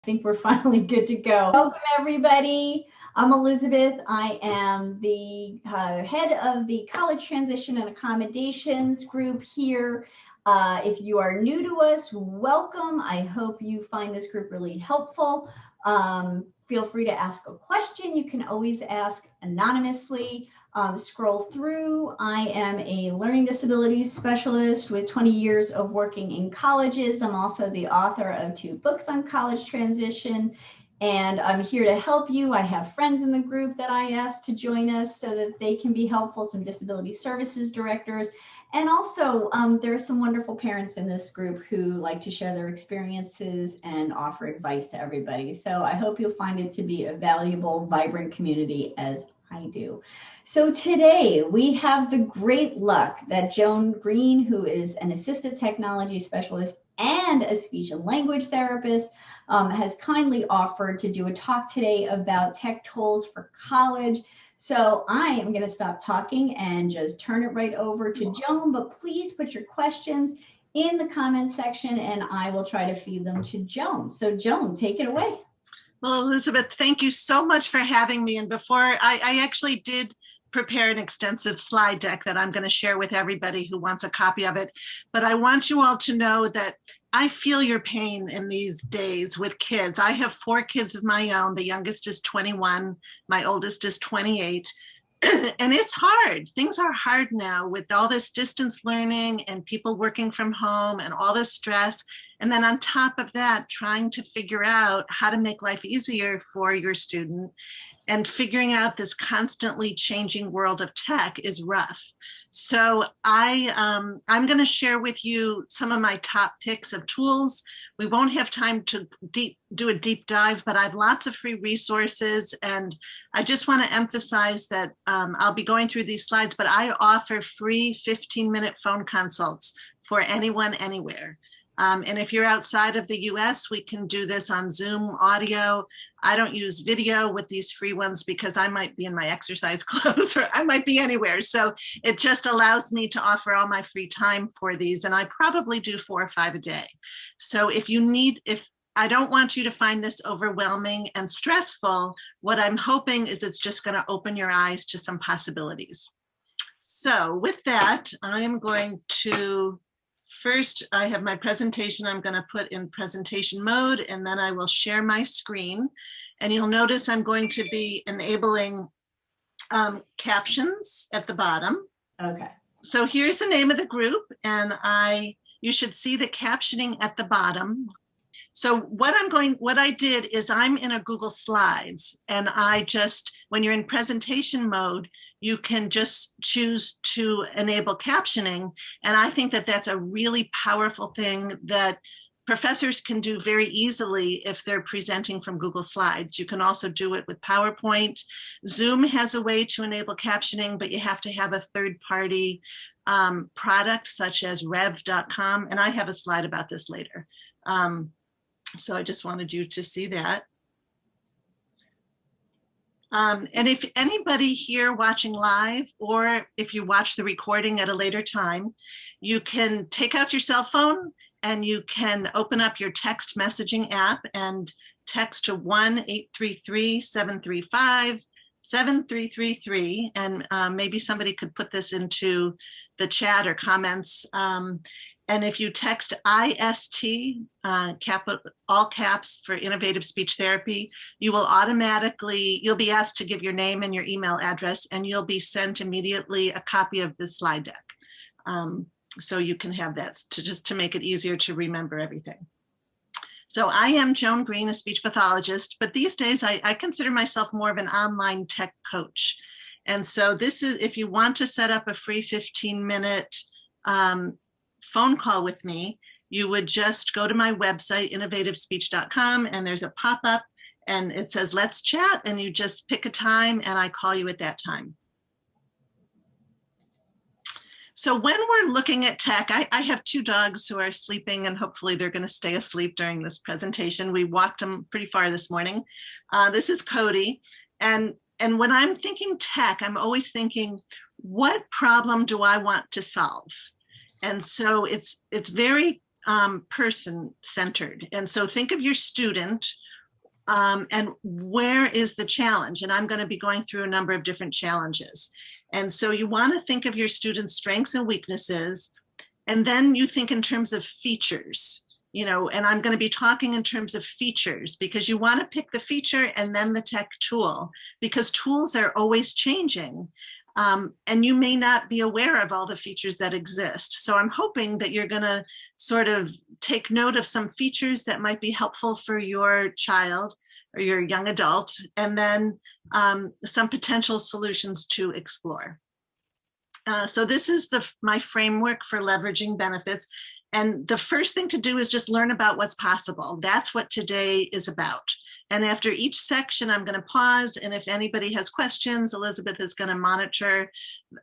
I think we're finally good to go. Welcome, everybody. I'm Elizabeth. I am the head of the College Transition and Accommodations group here. If you are new to us, welcome. I hope you find this group really helpful. Feel free to ask a question. You can always ask anonymously. Scroll through. I am a learning disabilities specialist with 20 years of working in colleges. I'm also the author of 2 books on college transition, and I'm here to help you. I have friends in the group that I asked to join us so that they can be helpful, some disability services directors. And also, there are some wonderful parents in this group who like to share their experiences and offer advice to everybody. So I hope you'll find it to be a valuable, vibrant community as I do. So today we have the great luck that Joan Green, who is an assistive technology specialist and a speech and language therapist, has kindly offered to do a talk today about tech tools for college. So I am going to stop talking and just turn it right over to Joan, but please put your questions in the comments section and I will try to feed them to Joan. So Joan, take it away. Well, Elizabeth, thank you so much for having me. And before I actually did prepare an extensive slide deck that I'm going to share with everybody who wants a copy of it. But I want you all to know that I feel your pain in these days with kids. I have 4 kids of my own. The youngest is 21. My oldest is 28. And it's hard. Things are hard now with all this distance learning and people working from home and all this stress. And then on top of that, trying to figure out how to make life easier for your student and figuring out this constantly changing world of tech is rough. So I'm going to share with you some of my top picks of tools. We won't have time to do a deep dive, but I have lots of free resources. And I just want to emphasize that I'll be going through these slides, but I offer free 15-minute phone consults for anyone, anywhere. And if you're outside of the US, we can do this on Zoom audio. I don't use video with these free ones because I might be in my exercise clothes or I might be anywhere. So it just allows me to offer all my free time for these. And I probably do 4 or 5 a day. So if I don't want you to find this overwhelming and stressful, what I'm hoping is it's just going to open your eyes to some possibilities. So with that, I'm going to first, I have my presentation I'm going to put in presentation mode, and then I will share my screen. And you'll notice I'm going to be enabling captions at the bottom. Okay. So here's the name of the group, and you should see the captioning at the bottom. So what I did is I'm in a Google Slides, and when you're in presentation mode, you can just choose to enable captioning. And I think that that's a really powerful thing that professors can do very easily if they're presenting from Google Slides. You can also do it with PowerPoint. Zoom has a way to enable captioning, but you have to have a third-party product such as rev.com. And I have a slide about this later. So I just wanted you to see that. And if anybody here watching live, or if you watch the recording at a later time, you can take out your cell phone and you can open up your text messaging app and text to 1-833-735-7333. And maybe somebody could put this into the chat or comments. And if you text IST, all caps for Innovative Speech Therapy, you'll be asked to give your name and your email address, and you'll be sent immediately a copy of the slide deck. So you can have that just to make it easier to remember everything. So I am Joan Green, a speech pathologist, but these days I consider myself more of an online tech coach. And so this is, if you want to set up a free 15-minute phone call with me, you would just go to my website, innovativespeech.com, and there's a pop-up and it says, let's chat, and you just pick a time and I call you at that time. So when we're looking at tech, I have 2 dogs who are sleeping and hopefully they're going to stay asleep during this presentation. We walked them pretty far this morning. This is Cody. And when I'm thinking tech, I'm always thinking, what problem do I want to solve? And so it's very person-centered. And so think of your student and where is the challenge? And I'm going to be going through a number of different challenges. And so you want to think of your students' strengths and weaknesses, and then you think in terms of features, and I'm going to be talking in terms of features because you want to pick the feature and then the tech tool, because tools are always changing. And you may not be aware of all the features that exist. So I'm hoping that you're going to sort of take note of some features that might be helpful for your child or your young adult, and then some potential solutions to explore. So this is my framework for leveraging benefits. And the first thing to do is just learn about what's possible. That's what today is about. And after each section, I'm going to pause. And if anybody has questions, Elizabeth is going to monitor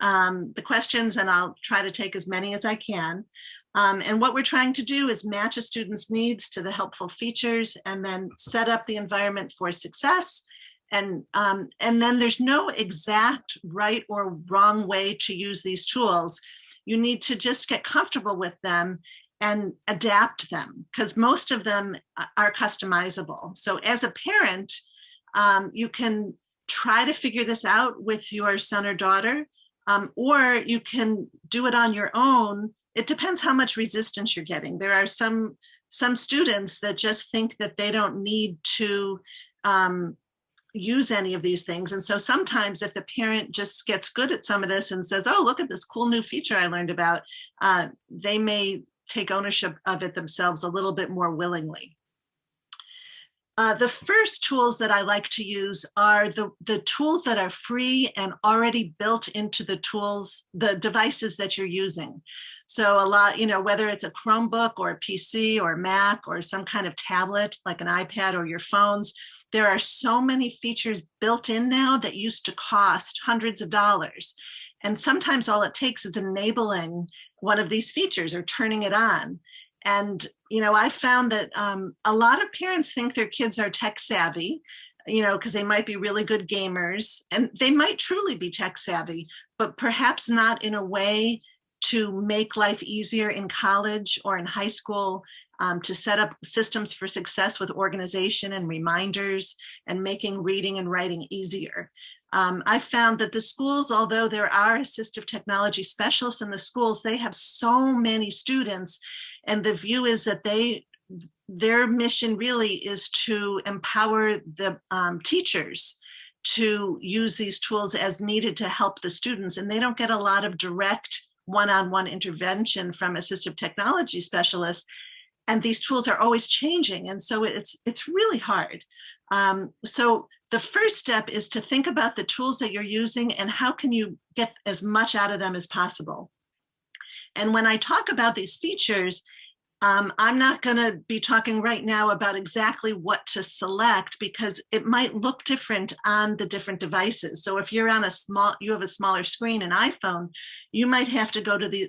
the questions, and I'll try to take as many as I can. And what we're trying to do is match a student's needs to the helpful features and then set up the environment for success. And then there's no exact right or wrong way to use these tools. You need to just get comfortable with them and adapt them, because most of them are customizable. So as a parent, you can try to figure this out with your son or daughter, or you can do it on your own. It depends how much resistance you're getting. There are some students that just think that they don't need to use any of these things. And so sometimes if the parent just gets good at some of this and says, oh, look at this cool new feature I learned about, they may take ownership of it themselves a little bit more willingly. The first tools that I like to use are the tools that are free and already built into the devices that you're using. So a lot, whether it's a Chromebook or a PC or Mac or some kind of tablet like an iPad or your phones, there are so many features built in now that used to cost hundreds of dollars. And sometimes all it takes is enabling one of these features or turning it on. And, I found that a lot of parents think their kids are tech savvy, because they might be really good gamers, and they might truly be tech savvy, but perhaps not in a way to make life easier in college or in high school, to set up systems for success with organization and reminders and making reading and writing easier. I found that the schools, although there are assistive technology specialists in the schools, they have so many students, and the view is that their mission really is to empower the teachers to use these tools as needed to help the students, and they don't get a lot of direct one-on-one intervention from assistive technology specialists, and these tools are always changing, and so it's really hard. So the first step is to think about the tools that you're using and how can you get as much out of them as possible. And when I talk about these features, I'm not going to be talking right now about exactly what to select, because it might look different on the different devices. So if you're on you have a smaller screen, an iPhone, you might have to go to the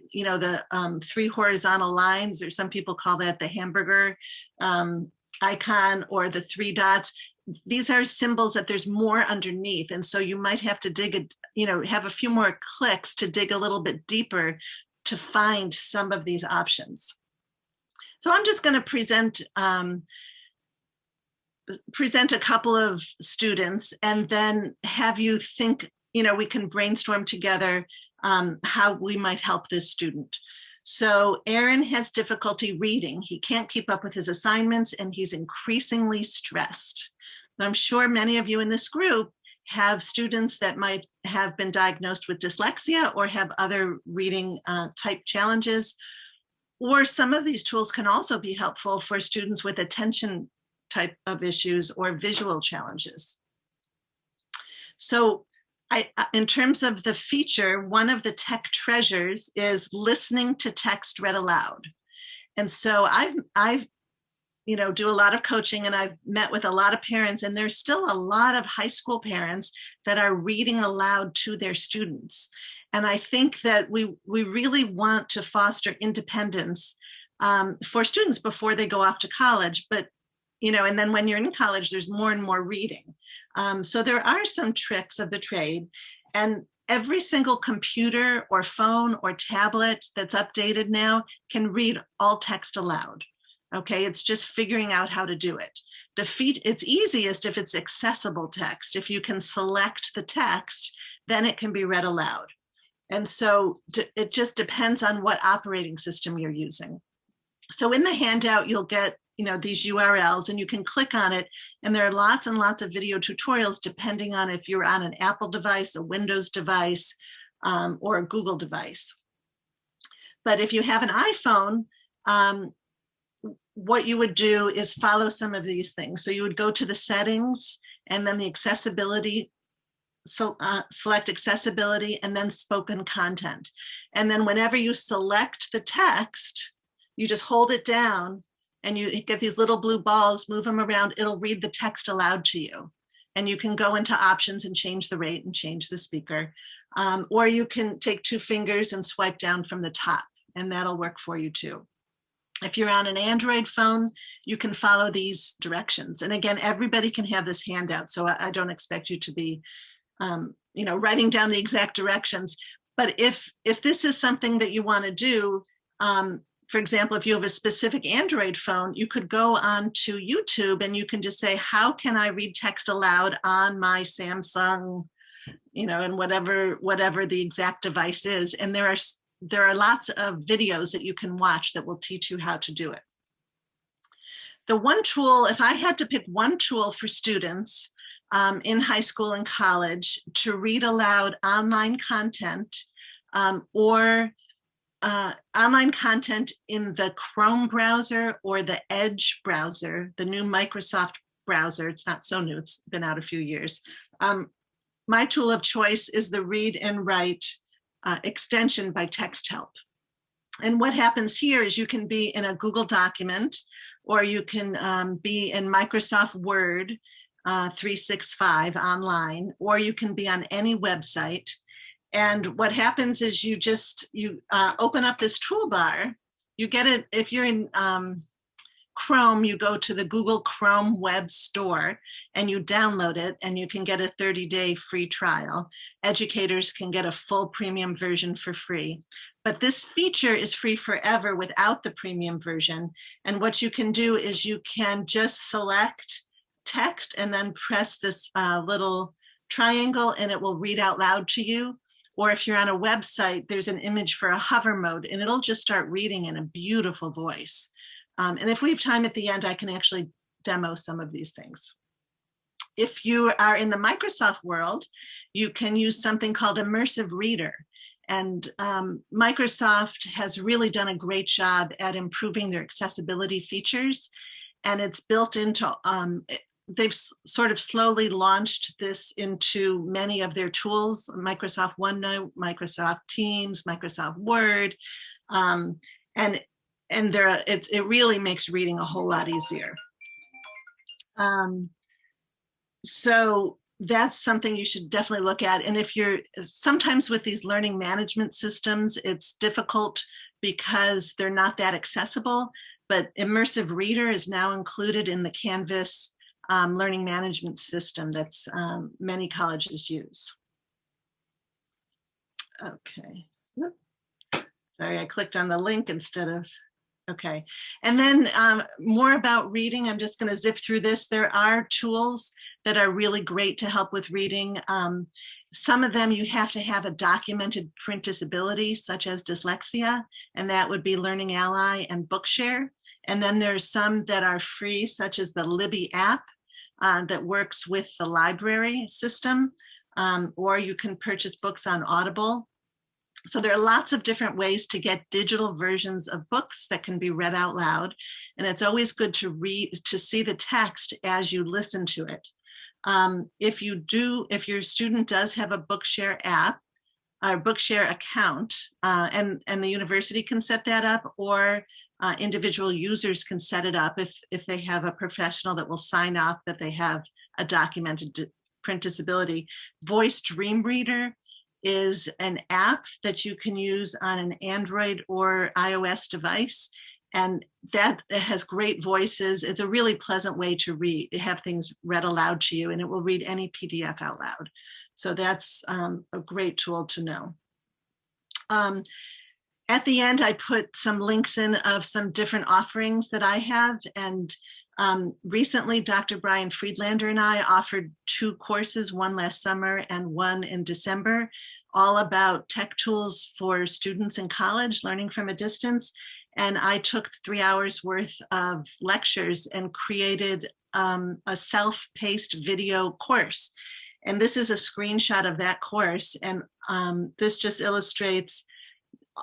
three horizontal lines, or some people call that the hamburger icon, or the three dots. These are symbols that there's more underneath. And so you might have to have a few more clicks to dig a little bit deeper to find some of these options. So I'm just going to present a couple of students, and then have you think, we can brainstorm together how we might help this student. So Aaron has difficulty reading. He can't keep up with his assignments, and he's increasingly stressed. I'm sure many of you in this group have students that might have been diagnosed with dyslexia or have other reading type challenges. Or some of these tools can also be helpful for students with attention type of issues or visual challenges. So in terms of the feature, one of the tech treasures is listening to text read aloud. And so I've do a lot of coaching, and I've met with a lot of parents, and there's still a lot of high school parents that are reading aloud to their students. And I think that we really want to foster independence for students before they go off to college. But, and then when you're in college, there's more and more reading. So there are some tricks of the trade, and every single computer or phone or tablet that's updated now can read all text aloud. Okay, it's just figuring out how to do it. It's easiest if it's accessible text. If you can select the text, then it can be read aloud. And so it just depends on what operating system you're using. So in the handout, you'll get these URLs, and you can click on it, and there are lots and lots of video tutorials depending on if you're on an Apple device, a Windows device, or a Google device. But if you have an iPhone, what you would do is follow some of these things. So you would go to the settings, and then the accessibility, select accessibility, and then spoken content. And then whenever you select the text, you just hold it down, and you get these little blue balls, move them around, it'll read the text aloud to you. And you can go into options and change the rate and change the speaker. Or you can take 2 fingers and swipe down from the top, and that'll work for you too. If you're on an Android phone, you can follow these directions. And again, everybody can have this handout, so I don't expect you to be writing down the exact directions. But if this is something that you want to do, for example, if you have a specific Android phone, you could go on to YouTube and you can just say, how can I read text aloud on my Samsung, and whatever the exact device is. And there are lots of videos that you can watch that will teach you how to do it. The one tool, if I had to pick one tool for students in high school and college to read aloud online content, or online content in the Chrome browser or the Edge browser, the new Microsoft browser. It's not so new, it's been out a few years. My tool of choice is the Read and Write extension by TextHelp. And what happens here is you can be in a Google document, or you can be in Microsoft Word 365 online, or you can be on any website. And what happens is you open up this toolbar. You get it, if you're in Chrome, you go to the Google Chrome Web Store and you download it, and you can get a 30-day free trial. Educators can get a full premium version for free. But this feature is free forever without the premium version. And what you can do is you can just select text and then press this little triangle, and it will read out loud to you. Or if you're on a website, there's an image for a hover mode, and it'll just start reading in a beautiful voice. And if we have time at the end, I can actually demo some of these things. If you are in the Microsoft world, you can use something called Immersive Reader. And Microsoft has really done a great job at improving their accessibility features. And it's built into, they've sort of slowly launched this into many of their tools, Microsoft OneNote, Microsoft Teams, Microsoft Word. And it really makes reading a whole lot easier. So that's something you should definitely look at. And if sometimes with these learning management systems, it's difficult because they're not that accessible, but Immersive Reader is now included in the Canvas learning management system that's many colleges use. Okay. Sorry, I clicked on the link instead of, okay. And then more about reading, I'm just gonna zip through this. There are tools that are really great to help with reading. Some of them you have to have a documented print disability, such as dyslexia, and that would be Learning Ally and Bookshare. And then there's some that are free, such as the Libby app that works with the library system, or you can purchase books on Audible. So there are lots of different ways to get digital versions of books that can be read out loud. And it's always good to see the text as you listen to it. If your student does have a Bookshare app, or Bookshare account, and the university can set that up, or individual users can set it up if they have a professional that will sign off that they have a documented print disability. Voice Dream Reader is an app that you can use on an Android or iOS device. And that has great voices. It's a really pleasant way to read, to have things read aloud to you, and it will read any PDF out loud. So that's a great tool to know. At the end, I put some links in of some different offerings that I have. And Recently, Dr. Brian Friedlander and I offered 2 courses, one last summer and one in December, all about tech tools for students in college learning from a distance. And I took 3 hours worth of lectures and created a self-paced video course. And this is a screenshot of that course. And this just illustrates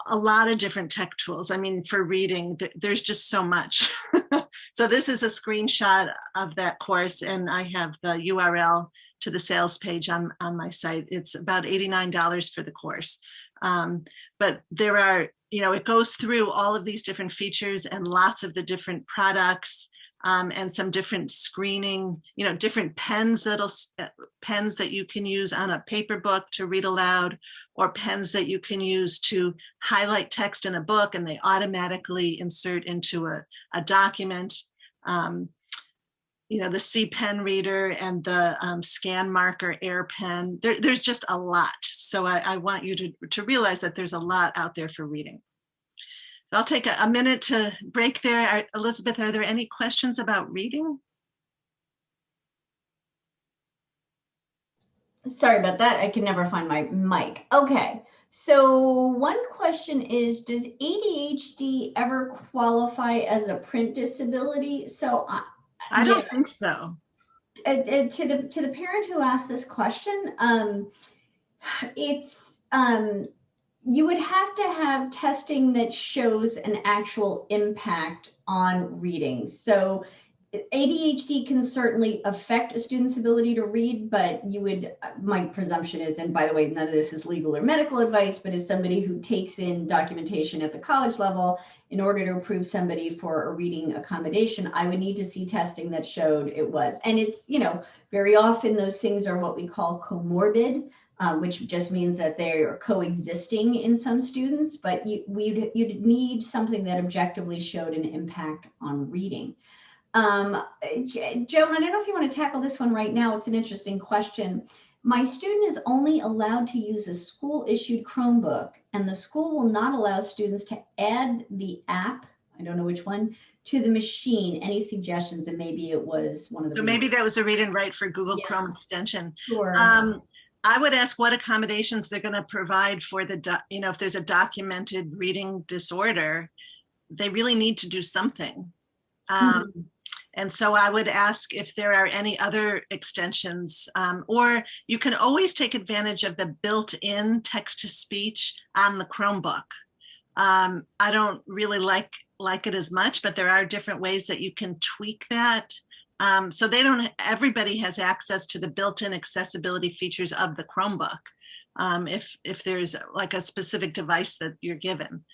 a lot of different tech tools. I mean, for reading, there's just so much. So this is a screenshot of that course, and I have the URL to the sales page on my site. It's about $89 for the course. But there are, it goes through all of these different features and lots of the different products, and some different screening, different pens that you can use on a paper book to read aloud, or pens that you can use to highlight text in a book and they automatically insert into a document. The C pen reader and the scan marker air pen. There's just a lot. So I want you to realize that there's a lot out there for reading. I'll take a minute to break there. Elizabeth, are there any questions about reading? Sorry about that. I can never find my mic. Okay. So one question is, does ADHD ever qualify as a print disability? So I don't think so. To the parent who asked this question, it's you would have to have testing that shows an actual impact on reading. So ADHD can certainly affect a student's ability to read, but my presumption is, and by the way, none of this is legal or medical advice, but as somebody who takes in documentation at the college level, in order to approve somebody for a reading accommodation, I would need to see testing that showed it was. And it's, very often those things are what we call comorbid, which just means that they are coexisting in some students, but you'd need something that objectively showed an impact on reading. Joan, I don't know if you want to tackle this one right now. It's an interesting question. My student is only allowed to use a school-issued Chromebook, and the school will not allow students to add the app, I don't know which one, to the machine. Any suggestions? And maybe it was one of the— So maybe that was a read and write for Google Chrome extension. Sure. I would ask what accommodations they're going to provide for if there's a documented reading disorder, they really need to do something. And so I would ask if there are any other extensions, or you can always take advantage of the built-in text-to-speech on the Chromebook. I don't really like it as much, but there are different ways that you can tweak that. So everybody has access to the built-in accessibility features of the Chromebook, if there's like a specific device that you're given.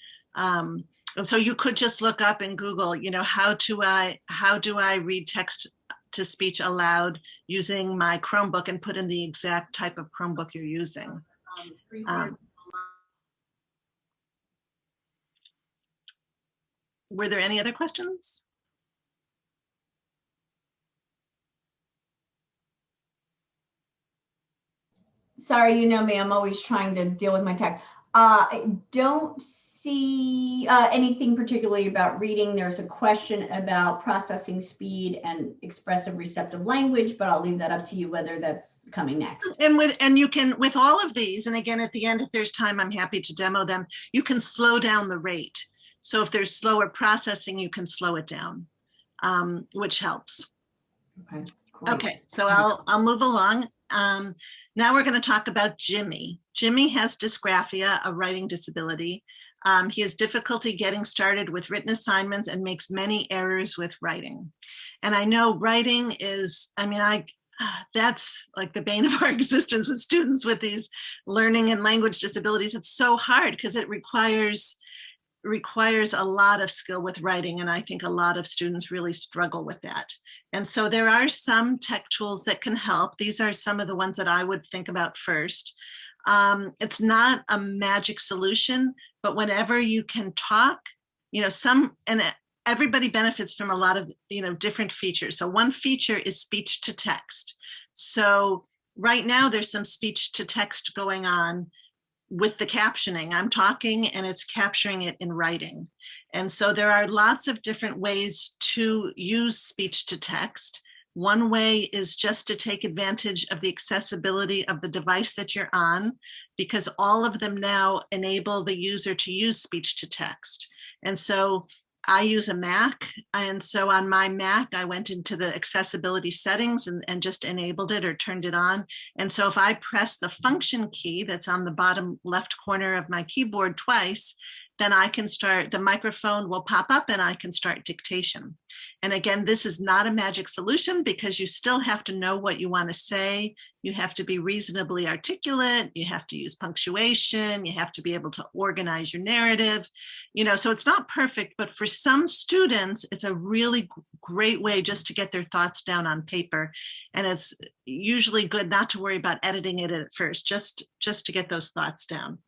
And so you could just look up in Google, how do I read text to speech aloud using my Chromebook, and put in the exact type of Chromebook you're using. Were there any other questions? Sorry, you know me, I'm always trying to deal with my tech. I don't see anything particularly about reading. There's a question about processing speed and expressive receptive language, but I'll leave that up to you whether that's coming next. And you can, with all of these, and again, at the end, if there's time, I'm happy to demo them, you can slow down the rate. So if there's slower processing, you can slow it down, which helps. Okay. Great. Okay, so I'll move along. Now we're going to talk about Jimmy. Jimmy has dysgraphia, a writing disability. He has difficulty getting started with written assignments and makes many errors with writing. And I know writing is, that's like the bane of our existence with students with these learning and language disabilities. It's so hard because it requires a lot of skill with writing, and I think a lot of students really struggle with that. And so there are some tech tools that can help. These are some of the ones that I would think about first. It's not a magic solution, but whenever you can talk, everybody benefits from a lot of different features. So one feature is speech to text. So right now there's some speech to text going on with the captioning. I'm talking and it's capturing it in writing. And so there are lots of different ways to use speech to text. One way is just to take advantage of the accessibility of the device that you're on, because all of them now enable the user to use speech to text. And so I use a Mac, and so on my Mac, I went into the accessibility settings and just enabled it or turned it on. And so if I press the function key that's on the bottom left corner of my keyboard twice, then I can start, the microphone will pop up and I can start dictation. And again, this is not a magic solution because you still have to know what you want to say. You have to be reasonably articulate. You have to use punctuation. You have to be able to organize your narrative. So it's not perfect, but for some students, it's a really great way just to get their thoughts down on paper. And it's usually good not to worry about editing it at first, just to get those thoughts down.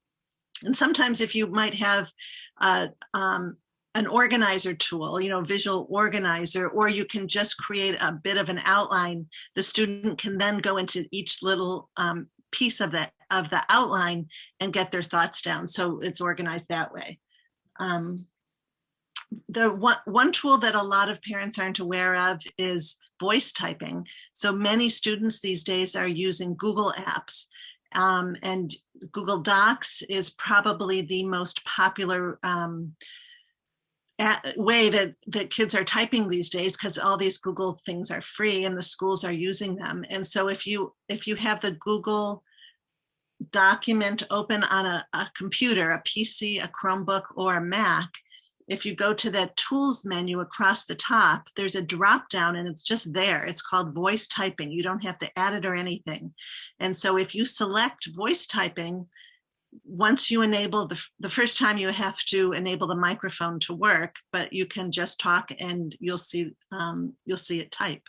And sometimes if you might have an organizer tool, visual organizer, or you can just create a bit of an outline, the student can then go into each little piece of the outline and get their thoughts down. So it's organized that way. The one tool that a lot of parents aren't aware of is voice typing. So many students these days are using Google Apps. And Google Docs is probably the most popular way that kids are typing these days, because all these Google things are free and the schools are using them. And so if you have the Google document open on a computer, a PC, a Chromebook, or a Mac, if you go to that tools menu across the top, there's a drop down and it's just there. It's called voice typing. You don't have to add it or anything. And so if you select voice typing, once you enable the first time you have to enable the microphone to work, but you can just talk and you'll see it type.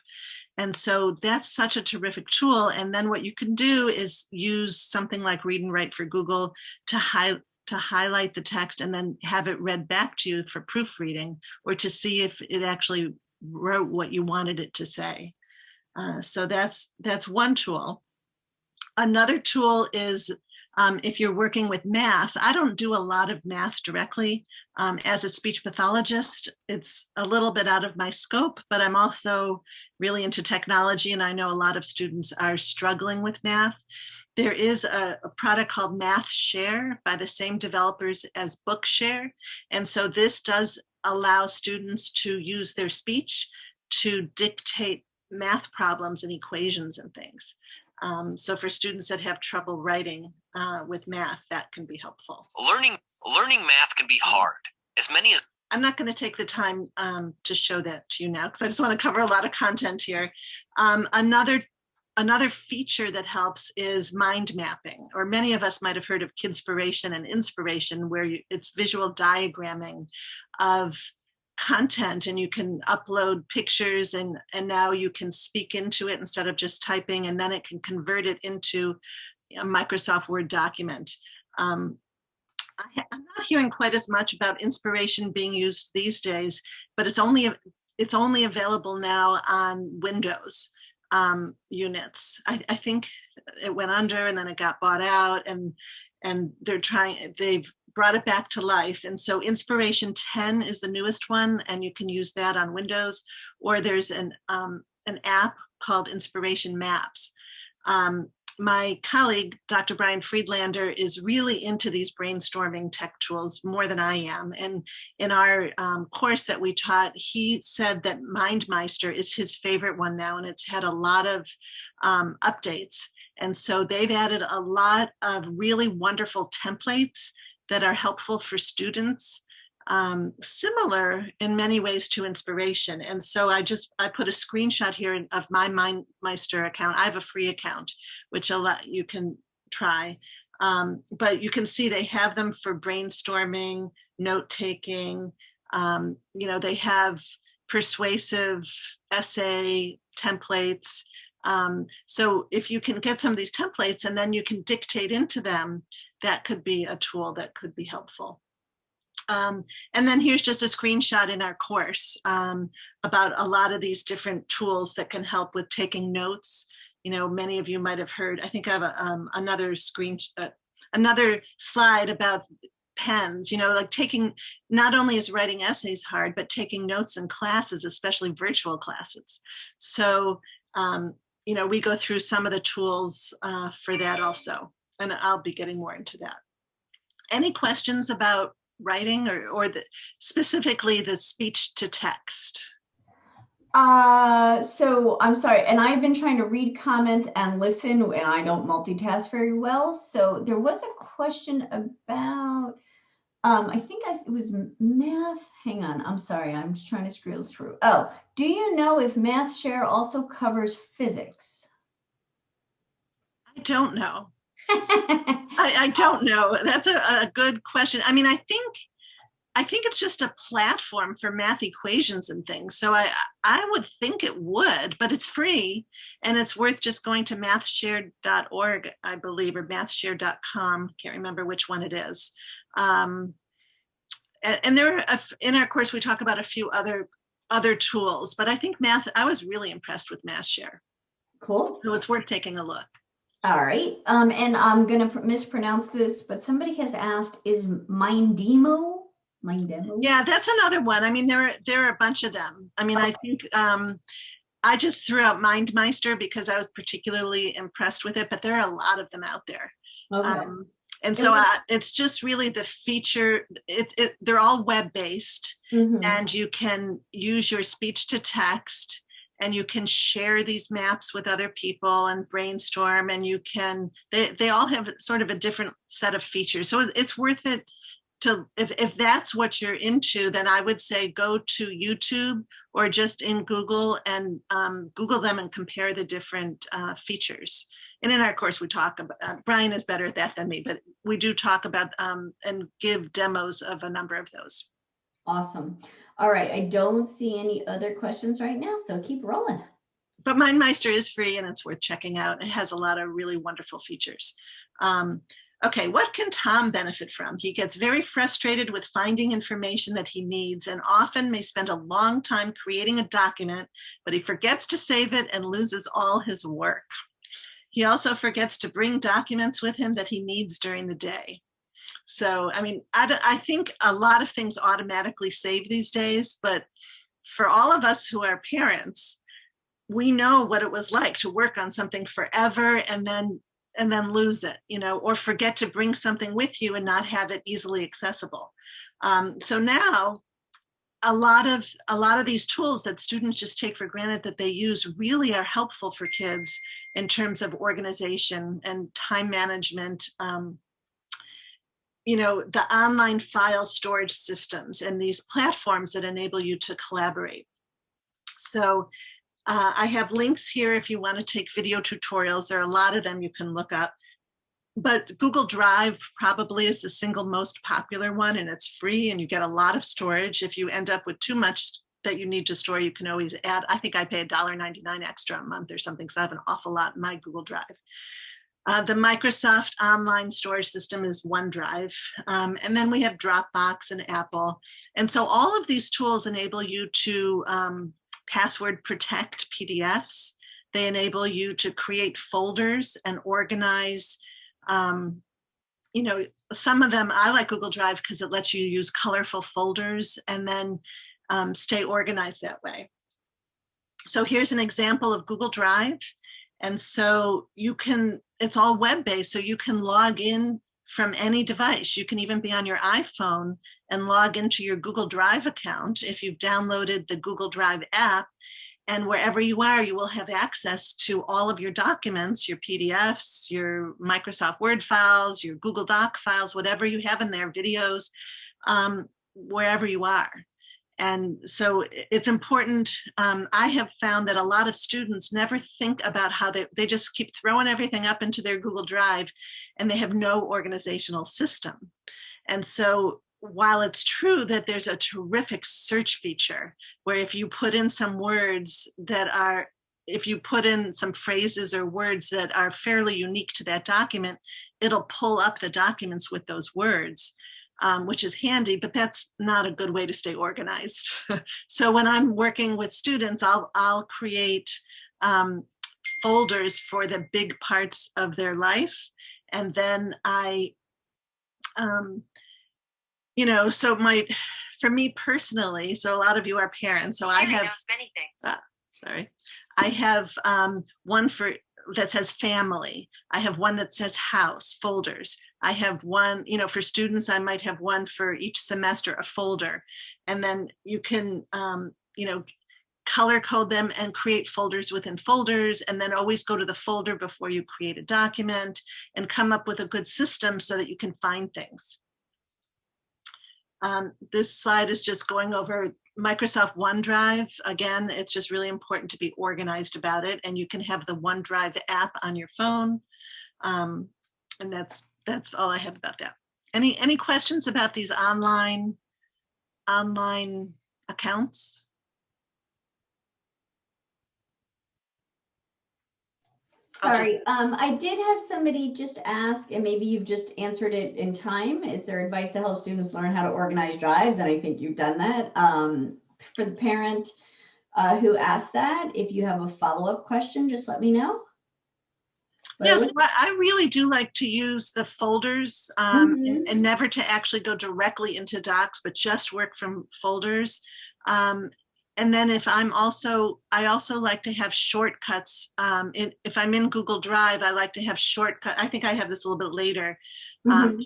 And so that's such a terrific tool. And then what you can do is use something like Read and Write for Google to highlight the text and then have it read back to you for proofreading, or to see if it actually wrote what you wanted it to say. So that's one tool. Another tool is if you're working with math. I don't do a lot of math directly. As a speech pathologist, it's a little bit out of my scope, but I'm also really into technology, and I know a lot of students are struggling with math. There is a product called Math Share by the same developers as Bookshare. And so this does allow students to use their speech to dictate math problems and equations and things. So for students that have trouble writing with math, that can be helpful. Learning math can be hard. I'm not going to take the time to show that to you now, because I just want to cover a lot of content here. Another feature that helps is mind mapping, or many of us might have heard of Kidspiration and Inspiration, where it's visual diagramming of content, and you can upload pictures and now you can speak into it instead of just typing, and then it can convert it into a Microsoft Word document. I'm not hearing quite as much about Inspiration being used these days, but it's only available now on Windows units. I think it went under and then it got bought out, and they've brought it back to life. And so Inspiration 10 is the newest one, and you can use that on Windows, or there's an app called Inspiration Maps. My colleague, Dr. Brian Friedlander, is really into these brainstorming tech tools more than I am. And in our course that we taught, he said that MindMeister is his favorite one now, and it's had a lot of updates. And so they've added a lot of really wonderful templates that are helpful for students, similar in many ways to Inspiration. And so I put a screenshot here of my MindMeister account. I have a free account, which you can try. But you can see they have them for brainstorming, note-taking. They have persuasive essay templates. So if you can get some of these templates and then you can dictate into them, that could be a tool that could be helpful. And then here's just a screenshot in our course about a lot of these different tools that can help with taking notes. Many of you might have heard, I think I have another another slide about pens, like not only is writing essays hard, but taking notes in classes, especially virtual classes. So, we go through some of the tools for that also, and I'll be getting more into that. Any questions about writing or specifically the speech to text? So I'm sorry, and I've been trying to read comments and listen, and I don't multitask very well. So there was a question about, I think it was math. Hang on, I'm sorry, I'm just trying to scroll through. Oh, do you know if MathShare also covers physics? I don't know. I don't know. That's a good question. I mean, I think it's just a platform for math equations and things. So I would think it would, but it's free and it's worth just going to mathshare.org, I believe, or mathshare.com. Can't remember which one it is. And there are, in our course, we talk about a few other tools, but I think I was really impressed with MathShare. Cool. So it's worth taking a look. All right. And I'm going to mispronounce this, but somebody has asked, is Mindemo? Yeah, that's another one. I mean, there are a bunch of them. I mean, I think I just threw out MindMeister because I was particularly impressed with it, but there are a lot of them out there. Okay. And so it's just really the feature. They're all web-based, and you can use your speech to text, and you can share these maps with other people and brainstorm, and they all have sort of a different set of features. So it's worth it. If that's what you're into, then I would say go to YouTube or just in Google and Google them and compare the different features. And in our course, we talk about, Brian is better at that than me, but we do talk about and give demos of a number of those. Awesome. All right. I don't see any other questions right now, so keep rolling. But MindMeister is free and it's worth checking out. It has a lot of really wonderful features. Okay, what can Tom benefit from? He gets very frustrated with finding information that he needs and often may spend a long time creating a document, but he forgets to save it and loses all his work. He also forgets to bring documents with him that he needs during the day. So, I mean, I think a lot of things automatically save these days, but for all of us who are parents, we know what it was like to work on something forever and then lose it, or forget to bring something with you and not have it easily accessible. So now a lot of these tools that students just take for granted that they use really are helpful for kids in terms of organization and time management. The online file storage systems and these platforms that enable you to collaborate. So I have links here if you want to take video tutorials. There are a lot of them you can look up. But Google Drive probably is the single most popular one, and it's free and you get a lot of storage. If you end up with too much that you need to store, you can always add. I think I pay $1.99 extra a month or something, so I have an awful lot in my Google Drive. The Microsoft online storage system is OneDrive. And then we have Dropbox and Apple. And so all of these tools enable you to password protect PDFs. They enable you to create folders and organize. Some of them, I like Google Drive because it lets you use colorful folders and then stay organized that way. So here's an example of Google Drive. And so it's all web-based, so you can log in from any device. You can even be on your iPhone and log into your Google Drive account if you've downloaded the Google Drive app. And wherever you are, you will have access to all of your documents, your PDFs, your Microsoft Word files, your Google Doc files, whatever you have in there, videos, wherever you are. And so it's important. I have found that a lot of students never think about how they just keep throwing everything up into their Google Drive and they have no organizational system. And so while it's true that there's a terrific search feature where if you put in some words if you put in some phrases or words that are fairly unique to that document, it'll pull up the documents with those words. Which is handy, but that's not a good way to stay organized. So when I'm working with students, I'll create folders for the big parts of their life. And then I, so for me personally, so a lot of you are parents, so I have, knows many things. I have one that says family. I have one that says house, folders. I have one, for students, I might have one for each semester, a folder. And then you can, color code them and create folders within folders, and then always go to the folder before you create a document and come up with a good system so that you can find things. This slide is just going over Microsoft OneDrive. Again, it's just really important to be organized about it, and you can have the OneDrive app on your phone. And that's all I have about that. Any questions about these online accounts? Sorry, I did have somebody just ask, and maybe you've just answered it in time. Is there advice to help students learn how to organize drives? And I think you've done that. For the parent who asked that, if you have a follow-up question, just let me know. Yes, I really do like to use the folders and never to actually go directly into docs, but just work from folders. And then if I also like to have shortcuts. If I'm in Google Drive, I like to have shortcuts. I think I have this a little bit later,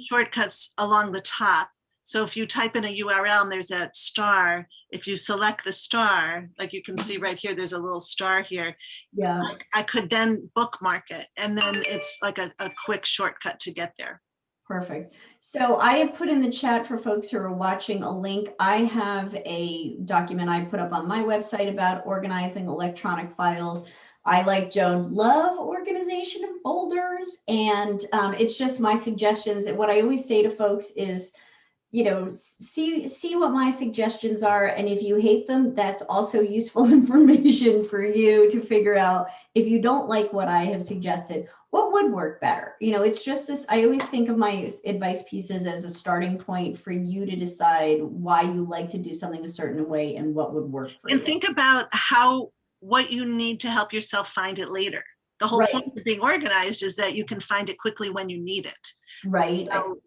shortcuts along the top. So if you type in a URL and there's that star, if you select the star, like you can see right here, there's a little star here. Yeah. I could then bookmark it, and then it's like a quick shortcut to get there. Perfect. So I have put in the chat for folks who are watching a link. I have a document I put up on my website about organizing electronic files. I, like Joan, love organization of folders, and it's just my suggestions. And what I always say to folks is, see what my suggestions are, and if you hate them, that's also useful information for you to figure out. If you don't like what I have suggested, what would work better? It's just this, I always think of my advice pieces as a starting point for you to decide why you like to do something a certain way and what would work for you. And think about what you need to help yourself find it later. The whole point of being organized is that you can find it quickly when you need it. Right. So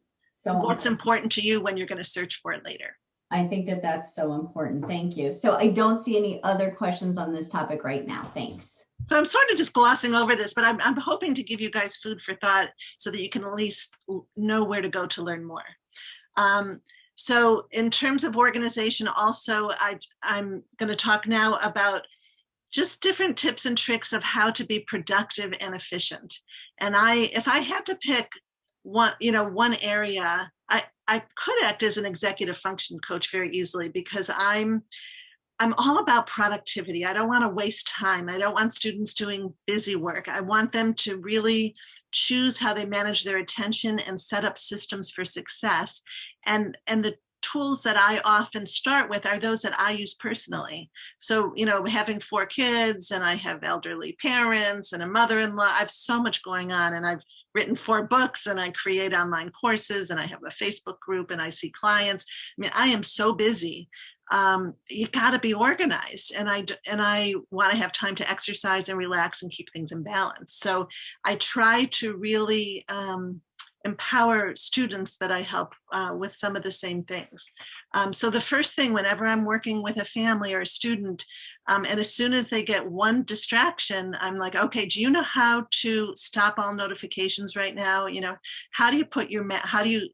what's important to you when you're going to search for it later? I think that that's so important. Thank you. So I don't see any other questions on this topic right now. Thanks. So I'm sort of just glossing over this, but I'm hoping to give you guys food for thought so that you can at least know where to go to learn more. So in terms of organization, also, I'm going to talk now about just different tips and tricks of how to be productive and efficient. And if I had to pick one area, I could act as an executive function coach very easily, because I'm all about productivity. I don't want to waste time. I don't want students doing busy work. I want them to really choose how they manage their attention and set up systems for success. And the tools that I often start with are those that I use personally. So, having 4 kids, and I have elderly parents and a mother-in-law, I have so much going on, and I've written 4 books, and I create online courses, and I have a Facebook group, and I see clients. I mean, I am so busy. You got to be organized, and I want to have time to exercise and relax and keep things in balance. So I try to really empower students that I help with some of the same things. So the first thing, whenever I'm working with a family or a student, and as soon as they get one distraction, I'm like, okay, do you know how to stop all notifications right now? How do you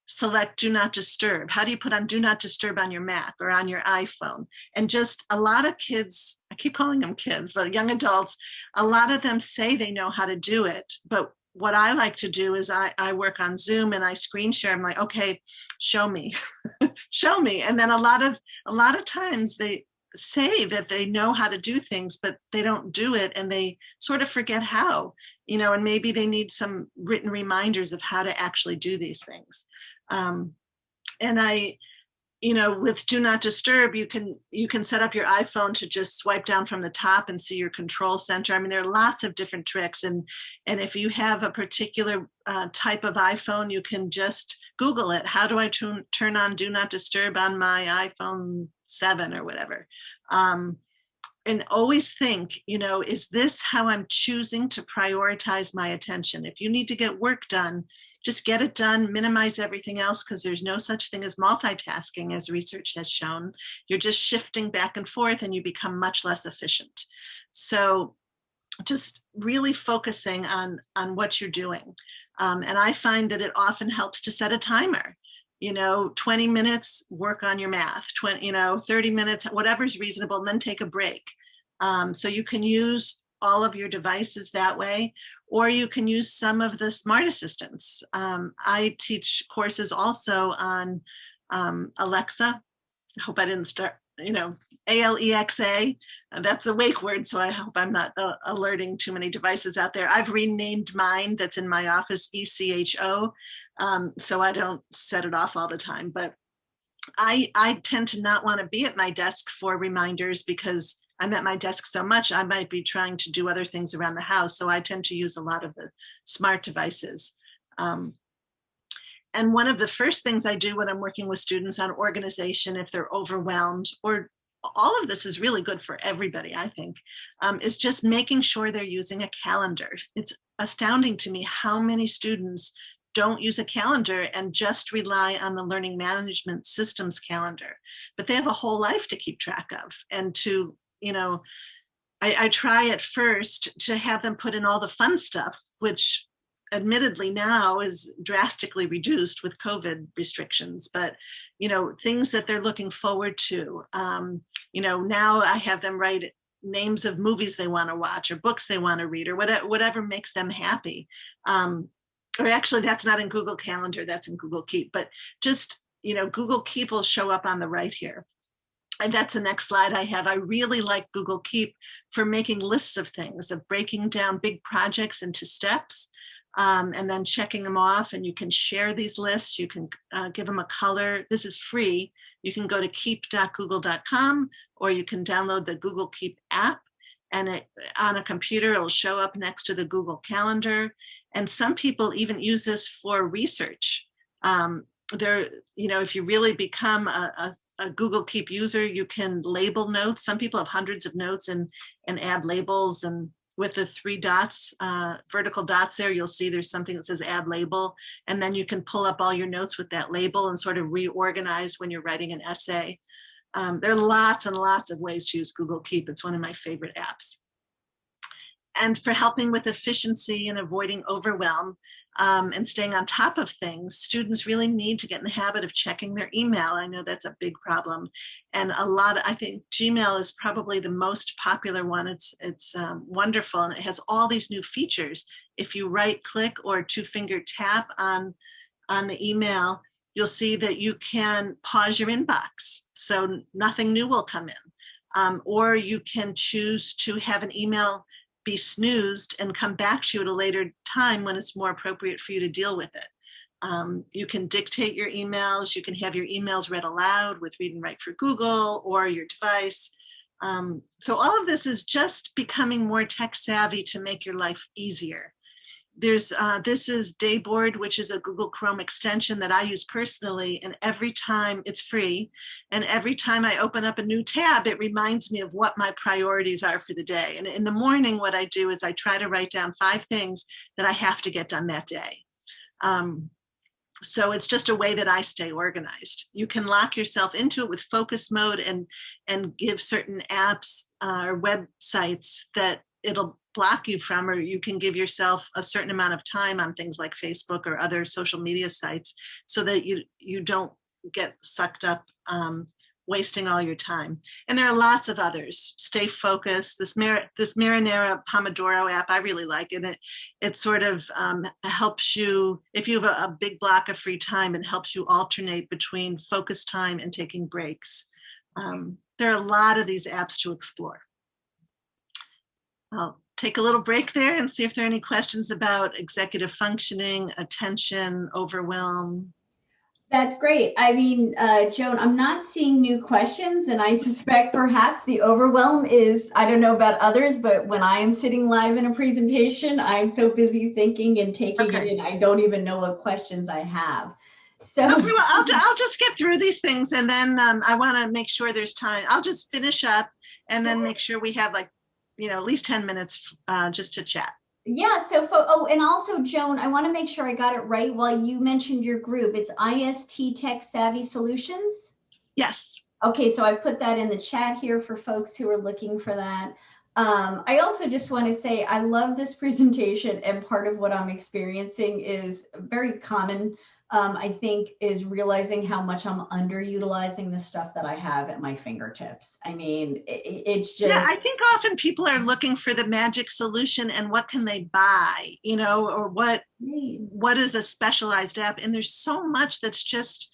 select do not disturb? How do you put on do not disturb on your Mac or on your iPhone? And just a lot of kids, I keep calling them kids, but young adults, a lot of them say they know how to do it. But what I like to do is I work on Zoom and I screen share. I'm like, okay, show me, show me. And then a lot of times they say that they know how to do things, but they don't do it, and they sort of forget how, and maybe they need some written reminders of how to actually do these things. And I, with do not disturb, you can set up your iPhone to just swipe down from the top and see your control center. I mean, there are lots of different tricks. And if you have a particular type of iPhone, you can just Google it. How do I turn on do not disturb on my iPhone 7 or whatever? and always think, is this how I'm choosing to prioritize my attention? If you need to get work done, just get it done, minimize everything else, because there's no such thing as multitasking, as research has shown. You're just shifting back and forth and you become much less efficient. So just really focusing on what you're doing. And I find that it often helps to set a timer. 20 minutes, work on your math, 30 minutes, whatever's reasonable, and then take a break. So you can use all of your devices that way, or you can use some of the smart assistants. I teach courses also on Alexa. I hope I didn't start, Alexa. That's a wake word, so I hope I'm not alerting too many devices out there. I've renamed mine that's in my office ECHO, so I don't set it off all the time. But I tend to not want to be at my desk for reminders, because I'm at my desk so much, I might be trying to do other things around the house. So I tend to use a lot of the smart devices. And one of the first things I do when I'm working with students on organization, if they're overwhelmed, or all of this is really good for everybody, I think, is just making sure they're using a calendar. It's astounding to me how many students don't use a calendar and just rely on the learning management systems calendar, but they have a whole life to keep track of. And to, I try at first to have them put in all the fun stuff, which admittedly now is drastically reduced with COVID restrictions, but things that they're looking forward to. Now I have them write names of movies they want to watch, or books they want to read, or whatever makes them happy. Or actually, that's not in Google Calendar, that's in Google Keep. But just, Google Keep will show up on the right here. And that's the next slide I have. I really like Google Keep for making lists of things, of breaking down big projects into steps, and then checking them off. And you can share these lists. You can give them a color. This is free. You can go to keep.google.com, or you can download the Google Keep app. And on a computer, it'll show up next to the Google Calendar. And some people even use this for research. If you really become a Google Keep user, you can label notes. Some people have hundreds of notes and add labels. And with the 3 dots, vertical dots there, you'll see there's something that says add label. And then you can pull up all your notes with that label and sort of reorganize when you're writing an essay. There are lots and lots of ways to use Google Keep. It's one of my favorite apps. And for helping with efficiency and avoiding overwhelm and staying on top of things, students really need to get in the habit of checking their email. I know that's a big problem. And I think Gmail is probably the most popular one. It's wonderful, and it has all these new features. If you right click or 2-finger tap on the email, you'll see that you can pause your inbox, so nothing new will come in. Or you can choose to have an email be snoozed and come back to you at a later time when it's more appropriate for you to deal with it. You can dictate your emails. You can have your emails read aloud with Read and Write for Google or your device. So all of this is just becoming more tech savvy to make your life easier. This is Dayboard, which is a Google Chrome extension that I use personally, and every time it's free, and every time I open up a new tab, it reminds me of what my priorities are for the day. And in the morning, what I do is I try to write down 5 things that I have to get done that day. So it's just a way that I stay organized. You can lock yourself into it with focus mode and give certain apps or websites that it'll block you from, or you can give yourself a certain amount of time on things like Facebook or other social media sites so that you don't get sucked up wasting all your time. And there are lots of others. Stay focused. This Marinara Pomodoro app, I really like it. It sort of helps you, if you have a big block of free time, it helps you alternate between focus time and taking breaks. There are a lot of these apps to explore. I'll take a little break there and see if there are any questions about executive functioning, attention, overwhelm. That's great. I mean, Joan, I'm not seeing new questions, and I suspect perhaps the overwhelm is, I don't know about others, but when I am sitting live in a presentation, I'm so busy thinking and taking it in, I don't even know what questions I have. So Okay, well, I'll just get through these things, and then I want to make sure there's time. I'll just finish up and then make sure we have like, at least 10 minutes just to chat. yeah, so oh, and also Joan, I want to make sure I got it right. While you mentioned your group, it's IST Tech Savvy Solutions. Yes. Okay, so I put that in the chat here for folks who are looking for that. I also just want to say I love this presentation, and part of what I'm experiencing is very common, I think, is realizing how much I'm underutilizing the stuff that I have at my fingertips. I mean, it's just... Yeah, I think often people are looking for the magic solution and what can they buy, or what is a specialized app. And there's so much that's just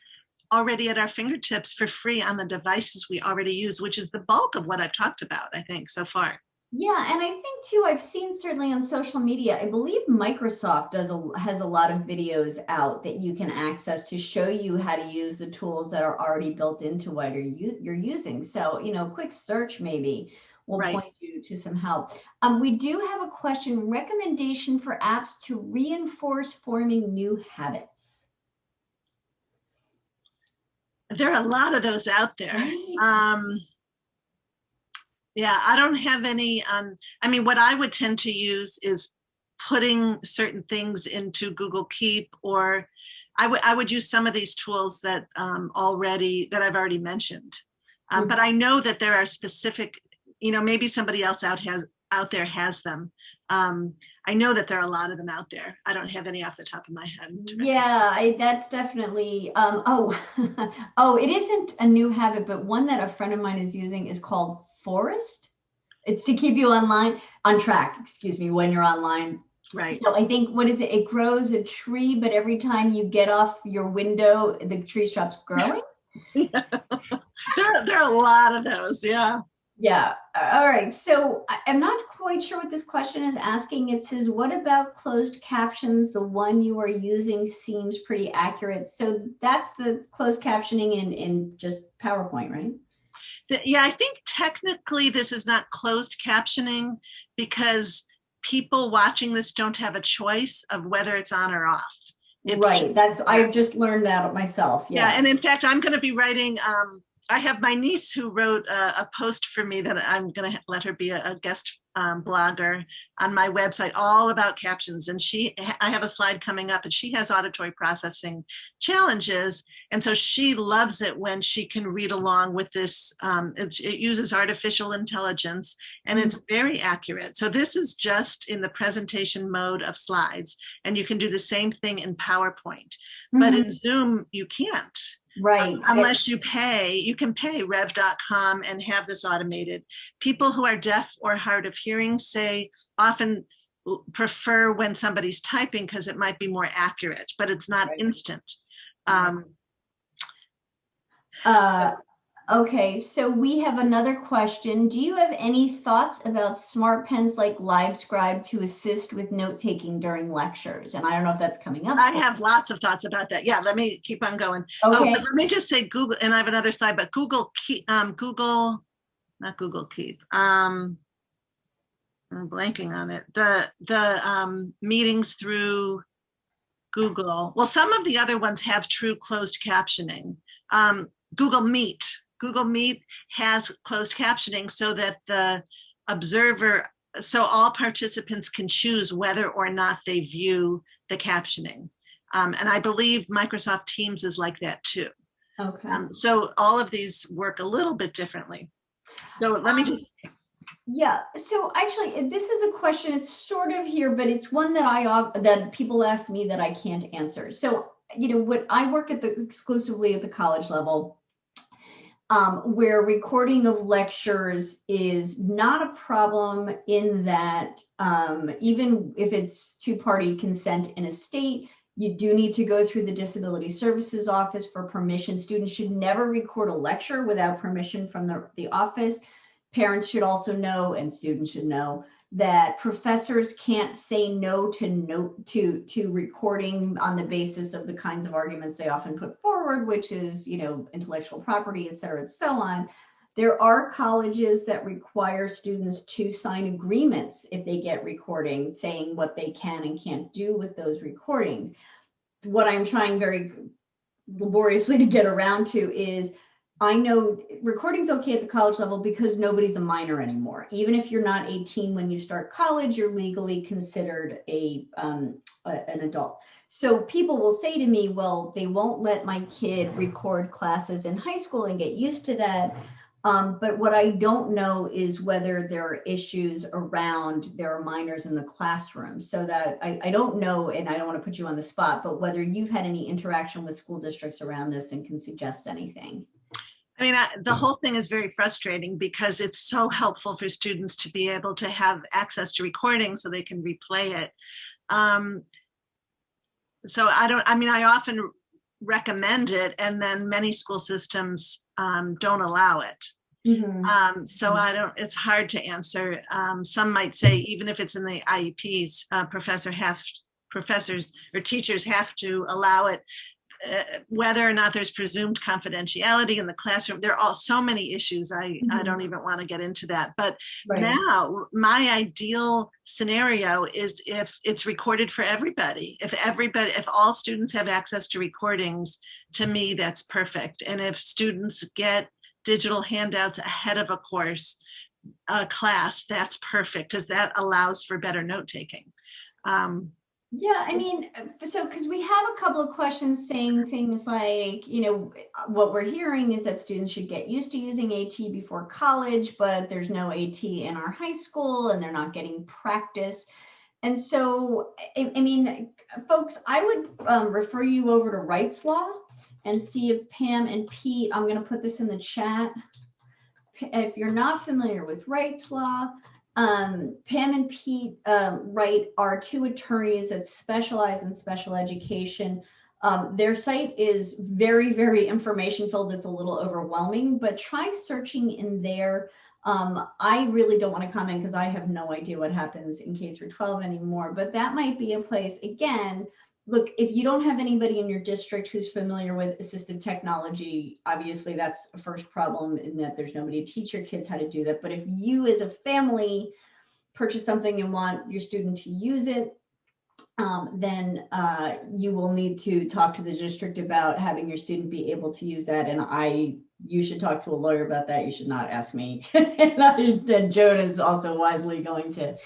already at our fingertips for free on the devices we already use, which is the bulk of what I've talked about, I think, so far. Yeah, and I think too, I've seen certainly on social media, I believe Microsoft has a lot of videos out that you can access to show you how to use the tools that are already built into what you're using. So, quick search maybe will point you to some help. We do have a question, recommendation for apps to reinforce forming new habits. There are a lot of those out there. Right. Yeah, I don't have any. What I would tend to use is putting certain things into Google Keep, or I would use some of these tools that I've already mentioned. But I know that there are specific, maybe somebody else out there has them. I know that there are a lot of them out there. I don't have any off the top of my head. Yeah, that's definitely, it isn't a new habit, but one that a friend of mine is using is called Forest. It's to keep you on track, when you're online. Right. So I think, what is it? It grows a tree, but every time you get off your window, the tree stops growing. Yeah. There are a lot of those. Yeah. Yeah. All right. So I'm not quite sure what this question is asking. It says, what about closed captions? The one you are using seems pretty accurate. So that's the closed captioning in just PowerPoint, right? Yeah, I think technically this is not closed captioning because people watching this don't have a choice of whether it's on or off. Right. I've just learned that myself. Yeah. And in fact, I'm going to be writing, I have my niece who wrote a post for me that I'm going to let her be a guest blogger on my website, all about captions. And I have a slide coming up, and she has auditory processing challenges. And so she loves it when she can read along with this. It uses artificial intelligence, and it's very accurate. So this is just in the presentation mode of slides, and you can do the same thing in PowerPoint, but in Zoom, you can't. Right. Unless you can pay rev.com and have this automated. People who are deaf or hard of hearing often prefer when somebody's typing because it might be more accurate, but it's not instant. Okay, so we have another question. Do you have any thoughts about smart pens like LiveScribe to assist with note-taking during lectures? And I don't know if that's coming up. I have lots of thoughts about that. Yeah, let me keep on going. Okay. But let me just say Google, and I have another slide, but Google Keep, not Google Keep. I'm blanking on it. The meetings through Google. Well, some of the other ones have true closed captioning. Google Meet has closed captioning so that so all participants can choose whether or not they view the captioning. And I believe Microsoft Teams is like that too. Okay. So all of these work a little bit differently. So let me just... Yeah, so actually this is a question, it's sort of here, but it's one that people ask me that I can't answer. So, what I work exclusively at the college level, where recording of lectures is not a problem in that even if it's two-party consent in a state, you do need to go through the Disability Services Office for permission. Students should never record a lecture without permission from the office. Parents should also know, and students should know, that professors can't say no to recording on the basis of the kinds of arguments they often put forward, which is, intellectual property, et cetera, and so on. There are colleges that require students to sign agreements if they get recordings, saying what they can and can't do with those recordings. What I'm trying very laboriously to get around to is, I know recording's okay at the college level because nobody's a minor anymore. Even if you're not 18 when you start college, you're legally considered an adult. So people will say to me, well, they won't let my kid record classes in high school and get used to that. But what I don't know is whether there are issues around there are minors in the classroom. So that I don't know, and I don't want to put you on the spot, but whether you've had any interaction with school districts around this and can suggest anything. I mean, the whole thing is very frustrating because it's so helpful for students to be able to have access to recordings so they can replay it. So I often recommend it, and then many school systems don't allow it. Mm-hmm. It's hard to answer. Some might say, even if it's in the IEPs, professors or teachers have to allow it. Whether or not there's presumed confidentiality in the classroom, there are all so many issues. I don't even want to get into that. But now my ideal scenario is if it's recorded for everybody. If all students have access to recordings, to me, that's perfect. And if students get digital handouts ahead of a class, that's perfect because that allows for better note taking. Yeah, I mean, so because we have a couple of questions saying things like, what we're hearing is that students should get used to using AT before college, but there's no AT in our high school and they're not getting practice. And so, I mean, folks, I would refer you over to Wright's Law and see if Pam and Pete, I'm going to put this in the chat. If you're not familiar with Wright's Law, Pam and Pete Wright are two attorneys that specialize in special education. Their site is very, very information filled. It's a little overwhelming, but try searching in there. I really don't want to comment because I have no idea what happens in K through 12 anymore, but that might be a place. Again, look, if you don't have anybody in your district who's familiar with assistive technology, obviously that's a first problem in that there's nobody to teach your kids how to do that. But if you as a family purchase something and want your student to use it, then you will need to talk to the district about having your student be able to use that. And you should talk to a lawyer about that. You should not ask me. And Joan is also wisely going to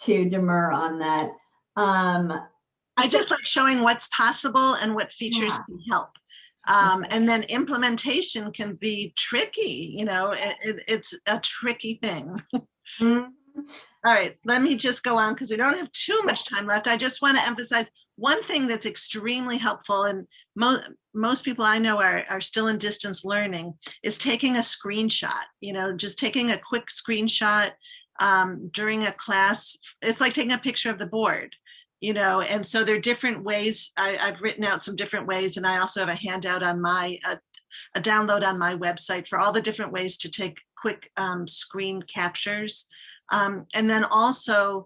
demur on that. I just like showing what's possible and what features can help. And then implementation can be tricky, it's a tricky thing. Mm-hmm. All right, let me just go on because we don't have too much time left. I just want to emphasize one thing that's extremely helpful, and most people I know are still in distance learning, is taking a screenshot, just taking a quick screenshot during a class. It's like taking a picture of the board. And so there are different ways. I've written out some different ways, and I also have a handout on a download on my website for all the different ways to take quick screen captures. And then also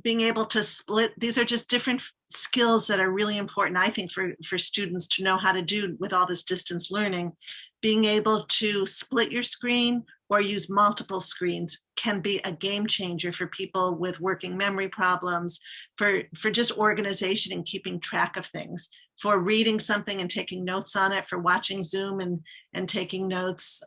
being able to split, these are just different skills that are really important, I think, for students to know how to do with all this distance learning. Being able to split your screen or use multiple screens can be a game changer for people with working memory problems, for just organization and keeping track of things, for reading something and taking notes on it, for watching Zoom and taking notes.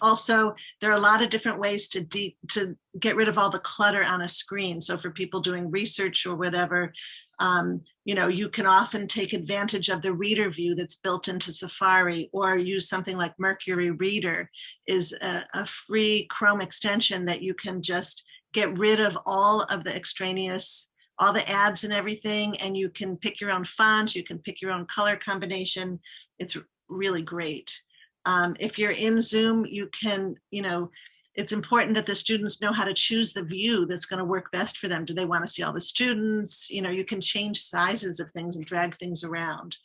Also, there are a lot of different ways to get rid of all the clutter on a screen. So for people doing research or whatever, you can often take advantage of the reader view that's built into Safari, or use something like Mercury Reader, is a free Chrome extension that you can just get rid of all of the extraneous, all the ads and everything, and you can pick your own fonts, you can pick your own color combination. It's really great. If you're in Zoom, you can, it's important that the students know how to choose the view that's going to work best for them. Do they want to see all the students? You can change sizes of things and drag things around.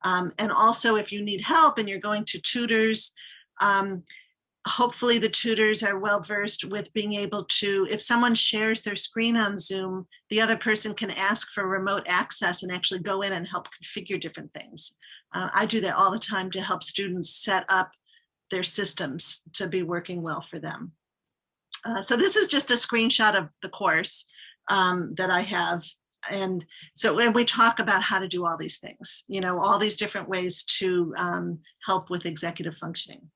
And also, if you need help and you're going to tutors, hopefully the tutors are well versed with being able to, if someone shares their screen on Zoom, the other person can ask for remote access and actually go in and help configure different things. I do that all the time to help students set up their systems to be working well for them. So this is just a screenshot of the course that I have. and so and we talk about how to do all these things, all these different ways to help with executive functioning.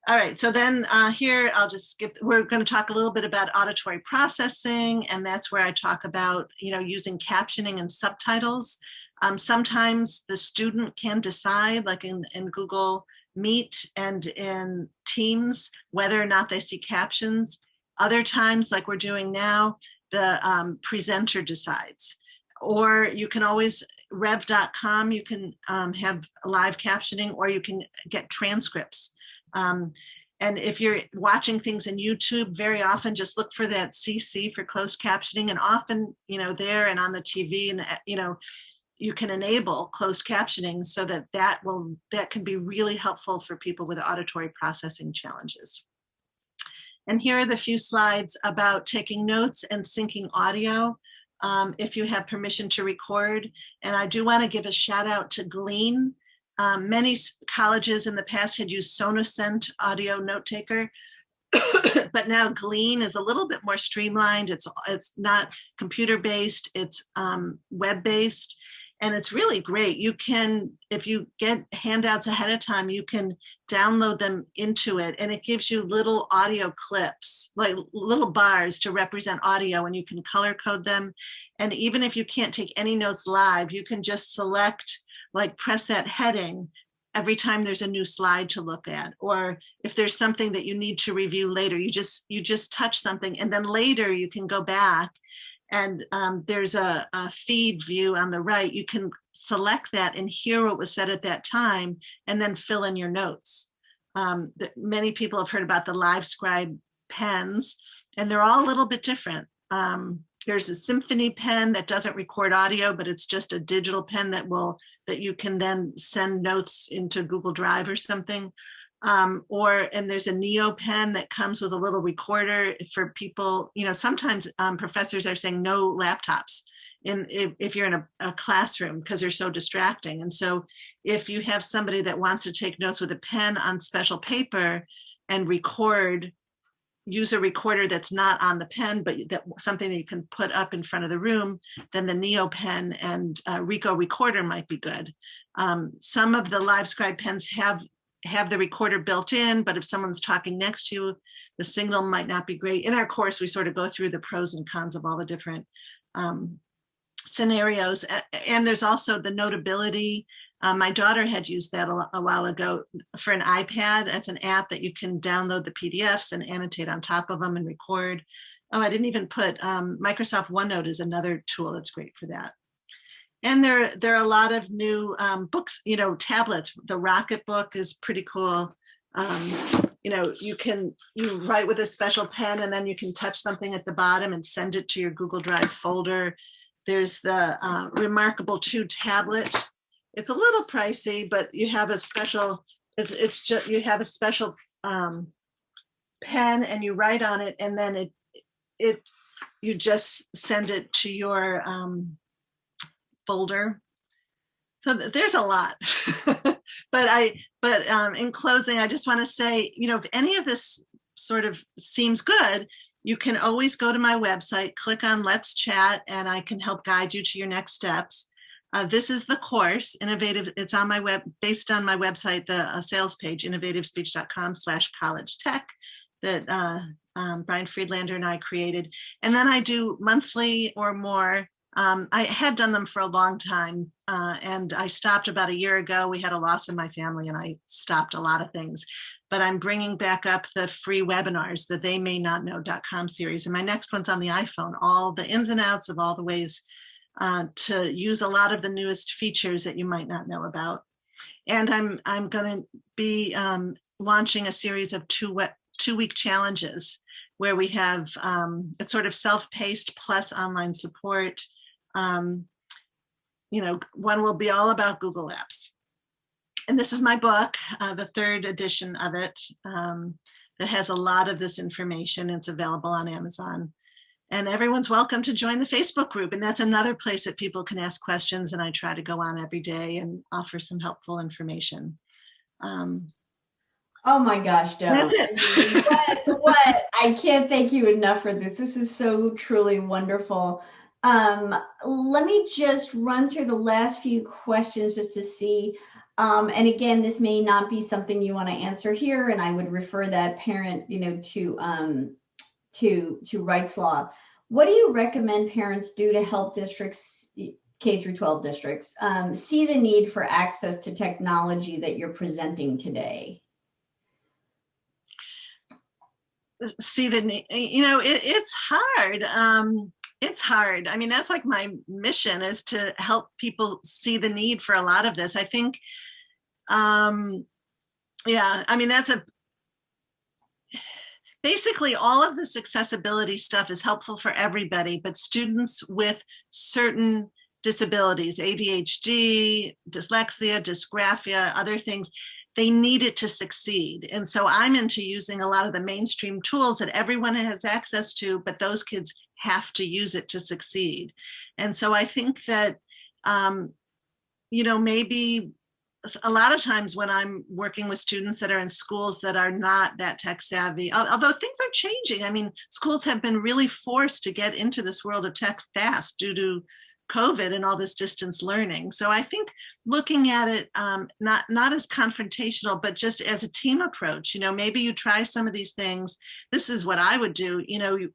All right, so then here I'll just skip. We're going to talk a little bit about auditory processing, and that's where I talk about, using captioning and subtitles. Sometimes the student can decide, like in Google Meet and in Teams, whether or not they see captions. Other times, like we're doing now, the presenter decides. Or you can always, rev.com, you can have live captioning, or you can get transcripts. And if you're watching things in YouTube, very often just look for that CC for closed captioning, and often, there and on the TV, and, you can enable closed captioning so that can be really helpful for people with auditory processing challenges. And here are the few slides about taking notes and syncing audio if you have permission to record. And I do want to give a shout out to Glean. Many colleges in the past had used Sonosent audio note taker, but now Glean is a little bit more streamlined. It's not computer-based, it's web-based, and it's really great. You can, if you get handouts ahead of time, you can download them into it, and it gives you little audio clips, like little bars to represent audio, and you can color code them. And even if you can't take any notes live, you can just select, like press that heading every time there's a new slide to look at, or if there's something that you need to review later, you just touch something, and then later you can go back, and there's a feed view on the right. You can select that and hear what was said at that time, and then fill in your notes. Many people have heard about the LiveScribe pens, and they're all a little bit different. There's a Symphony pen that doesn't record audio, but it's just a digital pen that you can then send notes into Google Drive or something. And there's a Neo pen that comes with a little recorder for people. Sometimes professors are saying no laptops if you're in a classroom because they're so distracting. And so if you have somebody that wants to take notes with a pen on special paper and use a recorder that's not on the pen, but something that you can put up in front of the room, then the Neo pen and Ricoh recorder might be good. Some of the LiveScribe pens have the recorder built in, but if someone's talking next to you, the signal might not be great. In our course, we sort of go through the pros and cons of all the different scenarios. And there's also the notability. My daughter had used that a while ago for an iPad. It's an app that you can download the PDFs and annotate on top of them and record. Oh, I didn't even put Microsoft OneNote is another tool that's great for that. And there are a lot of new books, tablets. The Rocket book is pretty cool. You write with a special pen, and then you can touch something at the bottom and send it to your Google Drive folder. There's the Remarkable 2 tablet. It's a little pricey, but you have a special. You have a special pen, and you write on it, and then you just send it to your folder. So there's a lot. but in closing, I just want to say, if any of this sort of seems good, you can always go to my website, click on Let's Chat, and I can help guide you to your next steps. This is the course, Innovative. It's on my based on my website, the sales page, innovativespeech.com/college-tech, that Brian Friedlander and I created. And then I do monthly or more. I had done them for a long time, and I stopped about a year ago. We had a loss in my family, and I stopped a lot of things. But I'm bringing back up the free webinars, the theymaynotknow.com series. And my next one's on the iPhone, all the ins and outs of all the ways to use a lot of the newest features that you might not know about. And I'm going to be launching a series of two-week challenges where we have it's sort of self-paced plus online support. One will be all about Google Apps. And this is my book, the third edition of it, that has a lot of this information. It's available on Amazon. And everyone's welcome to join the Facebook group. And that's another place that people can ask questions. And I try to go on every day and offer some helpful information. Oh my gosh, Joan. That's it. What? I can't thank you enough for this. This is so truly wonderful. Let me just run through the last few questions just to see. And again, this may not be something you want to answer here, and I would refer that parent, to rights law. What do you recommend parents do to help districts, K through 12 districts, see the need for access to technology that you're presenting today? See the need, it's hard. It's hard. I mean, that's like my mission, is to help people see the need for a lot of this. I think, basically all of this accessibility stuff is helpful for everybody, but students with certain disabilities, ADHD, dyslexia, dysgraphia, other things, they need it to succeed. And so I'm into using a lot of the mainstream tools that everyone has access to, but those kids have to use it to succeed. And so I think that, maybe a lot of times when I'm working with students that are in schools that are not that tech savvy, although things are changing. I mean, schools have been really forced to get into this world of tech fast due to COVID and all this distance learning. So I think looking at it, not as confrontational, but just as a team approach, maybe you try some of these things. This is what I would do, you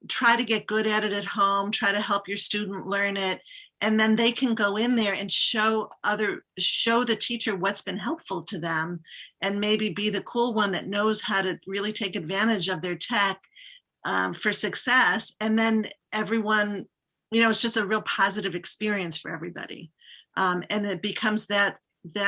try to get good at it at home, try to help your student learn it. And then they can go in there and show the teacher what's been helpful to them, and maybe be the cool one that knows how to really take advantage of their tech for success. And then everyone, it's just a real positive experience for everybody. And it becomes that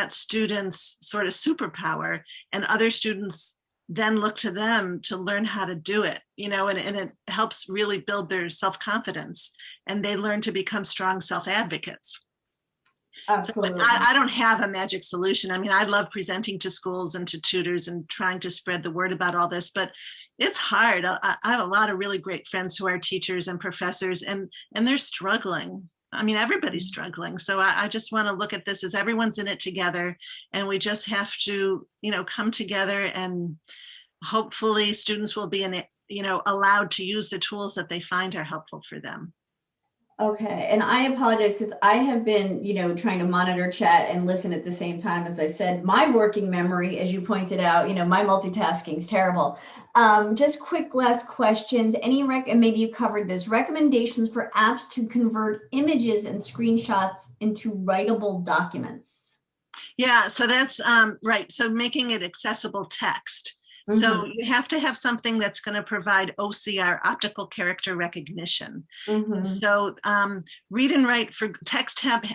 student's sort of superpower, and other students then look to them to learn how to do it, and it helps really build their self-confidence, and they learn to become strong self-advocates. Absolutely. So I don't have a magic solution. I mean, I love presenting to schools and to tutors and trying to spread the word about all this, but it's hard. I have a lot of really great friends who are teachers and professors, and they're struggling. I mean, everybody's struggling. So I just want to look at this as everyone's in it together, and we just have to, come together, and hopefully students will be allowed to use the tools that they find are helpful for them. Okay, and I apologize because I have been, trying to monitor chat and listen at the same time. As I said, my working memory, as you pointed out, my multitasking is terrible. Just quick last questions. And maybe you covered this, recommendations for apps to convert images and screenshots into writable documents? Yeah, so that's right. So making it accessible text. Mm-hmm. So you have to have something that's going to provide OCR, optical character recognition. Mm-hmm. So Read and Write for Text Help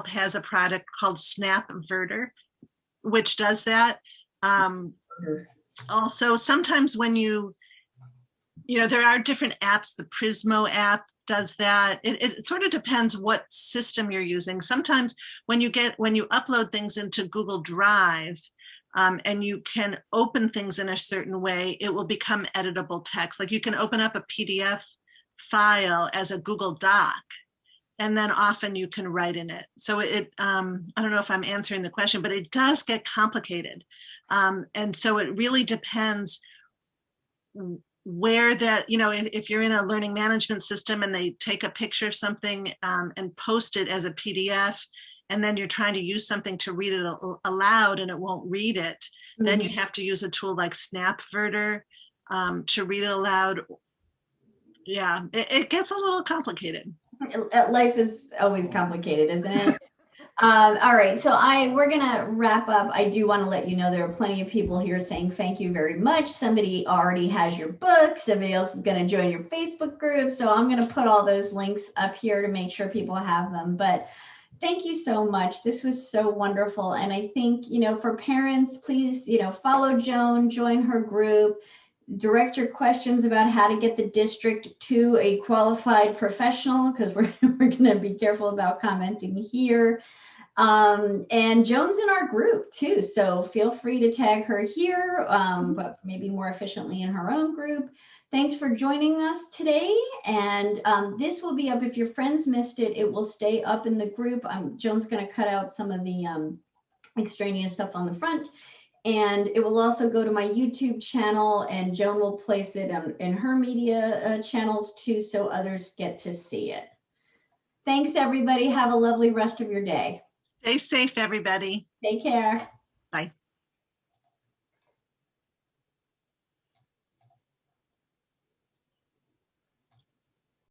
has a product called Snapverter, which does that. Also, sometimes when there are different apps, the Prismo app does that. It sort of depends what system you're using. Sometimes when you upload things into Google Drive, and you can open things in a certain way, it will become editable text. Like you can open up a PDF file as a Google Doc, and then often you can write in it. So I don't know if I'm answering the question, but it does get complicated. And so it really depends where that, if you're in a learning management system and they take a picture of something and post it as a PDF, and then you're trying to use something to read it aloud and it won't read it, mm-hmm. Then you have to use a tool like Snapverter to read it aloud. Yeah, it gets a little complicated. Life is always complicated, isn't it? All right, so we're gonna wrap up. I do want to let you know there are plenty of people here saying thank you very much. Somebody already has your book. Somebody else is gonna join your Facebook group. So I'm gonna put all those links up here to make sure people have them. But thank you so much. This was so wonderful. And I think, for parents, please, follow Joan, join her group, direct your questions about how to get the district to a qualified professional, because we're going to be careful about commenting here. And Joan's in our group too, so feel free to tag her here, but maybe more efficiently in her own group. Thanks for joining us today, and this will be up. If your friends missed it, it will stay up in the group. Joan's going to cut out some of the extraneous stuff on the front, And it will also go to my YouTube channel, and Joan will place it in her media channels too, so others get to see it. Thanks, everybody. Have a lovely rest of your day. Stay safe, everybody. Take care.